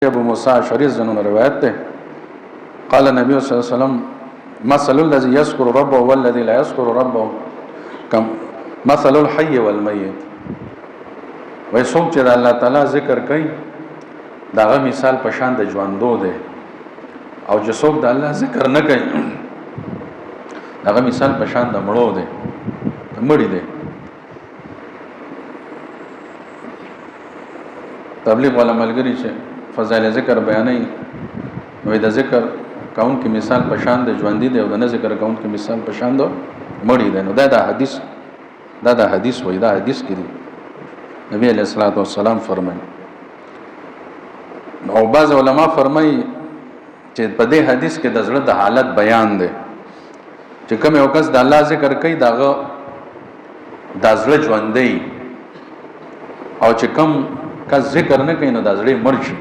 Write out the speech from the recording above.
ابو موسی اشعری زنون روایت ده قال النبي صلی الله علیه وسلم مثل الذي يذكر ربه والذي لا يذكر ربه كم مثل الحي والميت. وای څوک چې الله تعالی ذکر کوي داغه مثال په شان د ژوندو دی او چې څوک د الله ذکر نه کوي داغه مثال په شان د مړو دی مړی دی. تبلیغ والا ملګری چې فضایل ذکر بیانوي وای د ذکر کون کې مثال په شان د ژوندۍ دی او د نه ذکر کون کې مثال په شان د مړی دی. نو دا د حدیث وای دا حدیث کې دی نبی علیہ الصلوۃ والسلام فرمایي. او بعض علما فرمایي چې په دې حدیث کې د زړه د حالت بیان دی چې کوم یو کس د الله ذکر کوي داغه د زړه ژوندۍ او چې کوم کس ذکر نه کوي نو د زړه مړ شي.